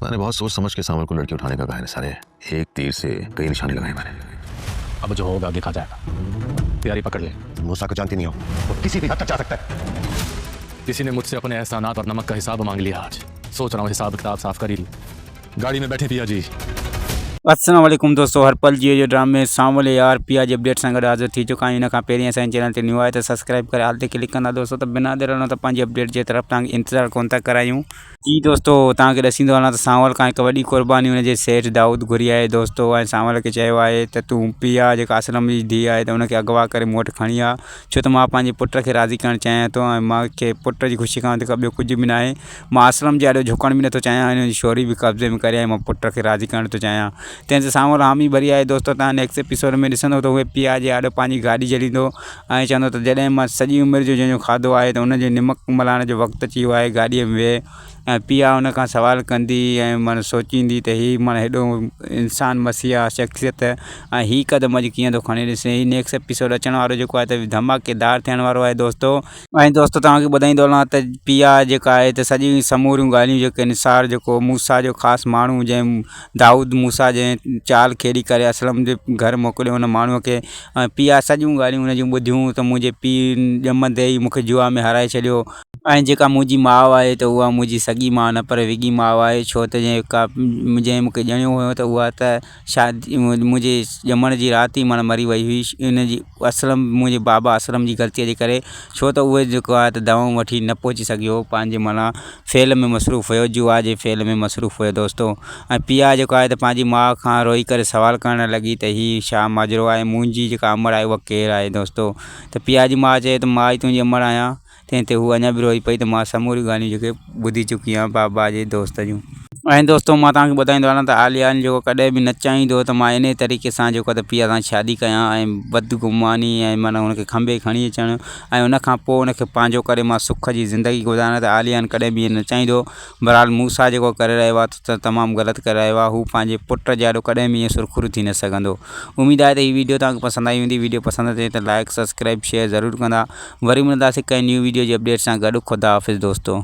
मैंने बहुत सोच समझ के सांवल को लड़की उठाने का कहा है सारे। एक तीर से कई निशाने लगाए मैंने। अब जो होगा देखा जाएगा। तैयारी पकड़ ले। मूसा को जानती नहीं हो, वो किसी भी हद तक जा सकता है। किसी ने मुझसे अपने एहसानात और नमक का हिसाब मांग लिया। आज सोच रहा हूँ हिसाब किताब साफ कर ही लूं। गाड़ी में बैठे पिया जी। अस्सलाम वालेकुम दोस्तों, हर पल जियो जो ड्रामे सावल यार पियाज अपडेट सां गॾु हाज़िर थी चुका आहियूं। इन खां पहिरीं असांजे चैनल ते न्यू आहे त सब्सक्राइब करे हाल ते क्लिक कंदा दोस्तों। त बिना देर न त पंहिंजी अपडेट जे तरफ़ तव्हांखे इंतज़ारु कोन था करायूं। जी दोस्तों, तव्हांखे ॾसींदो वञा त सांवल खां हिकु वॾी क़ुर्बानी हुनजे सेठ दाऊद घुरी आहे दोस्तों। ऐं सांवल खे चयो आहे त तूं पिया जेका असलम जी धीउ आहे त हुनखे अगवा करे मूं वटि खणी आ, छो त मां पंहिंजे पुट खे राज़ी करणु चाहियां थो ऐं मूंखे पुट जी ख़ुशी खां वधीक ॿियो कुझु बि न आहे। मां असलम जे ॾाढो झुकण बि नथो चाहियां, हिन जी शोरी बि कब्ज़े में करे मां पुट खे राज़ी करणु थो चाहियां। तंहिं ते सांवल हामी भरी आहे दोस्तों। तव्हां नेक्स्ट एपिसोड में ॾिसंदो त उहे पिया जे आॾो पंहिंजी गाॾी जलींदो ऐं चवंदो त जॾहिं मां सॼी उमिरि जो जंहिंजो खाधो आहे त हुनजे निमक मल्हाइण जो वक़्तु अची वियो आहे। गाॾीअ में वेह ऐं पिया हुन खां सवाल कंदी ऐं माना सोचींदी त हीअ माना हेॾो इंसान मसीहा शख़्सियत ऐं हीअ क़दम अॼु कीअं थो खणे। ॾिसे हीअ नेक्स्ट एपिसोड अचण वारो जेको आहे त धमाकेदार थियण वारो आहे दोस्तों। ऐं दोस्तों तव्हांखे ॿुधाईंदो हलां त पिया जेका आहे त सॼी समूरियूं ॻाल्हियूं जेके निसार जेको मूसा जो ख़ासि माण्हू जंहिं दाऊद मूसा जंहिं चाल खेॾी करे असलम जे घर मोकिलियो हुन माण्हूअ खे, ऐं पिया सॼियूं ॻाल्हियूं हुन जूं ॿुधियूं त मुंहिंजे पीउ ॼमंदे ई मूंखे जुआ में हाराए छॾियो। ऐं जेका मुंहिंजी माउ आहे त उहा मुंहिंजी सॻी माउ न पर विगी माउ आहे, छो त जंहिं मूंखे ॼणियो हुयो त उहा त शादी मुंहिंजे ॼमण जी राति ई माना मरी वई हुई। इन जी असलम मुंहिंजे बाबा असलम जी ग़लतीअ जे करे, छो त उहे जेको आहे त दवाऊं वठी न पहुची सघियो, पंहिंजे माना फेल में मसरूफ़ हुयो, जुआ जे फेल में मसरूफ़ हुयो दोस्तों। ऐं पिया जेको आहे त पंहिंजी माउ खां रोई करे सवाल करणु लॻी त हीअ छा माजरो आहे, मुंहिंजी जेका अमड़ आहे उहा केरु आहे दोस्तों। त पिया जी माउ चए त मां ई तुंहिंजी अमड़ आहियां। तंहिं ते हू अञा बि रोई पई त मां समूरियूं ॻाल्हियूं जेके ॿुधी चुकी आहियां बाबा जे दोस्त जूं। ऐं दोस्तों मां तव्हांखे ॿुधाईंदो वञा त आलिया जेको कॾहिं बि न चाहींदो त मां इन तरीक़े सां जेको त पिया सां शादी कयां ऐं बदगुमानी ऐं माना हुनखे खंभे खणी अचणु ऐं उनखां पोइ उनखे पंहिंजो करे मां सुख जी ज़िंदगी गुज़ारां, त आलिया कॾहिं बि ईअं न चाहींदो। बहरहाल मूसा जेको करे रहियो आहे त तमामु ग़लति करे रहियो आहे। हू पंहिंजे पुट जे ॾाढो कॾहिं बि ईअं सुरखुरू थी न सघंदो। उमेदु आहे त हीअ वीडियो तव्हांखे पसंदि आई हूंदी। वीडियो पसंदि अचे त लाइक सब्सक्राइब शेयर ज़रूरु कंदा। वरी मिलंदासीं कंहिं न्यू वीडियो जी अपडेट सां गॾु। ख़ुदा हाफ़िज़ दोस्तों।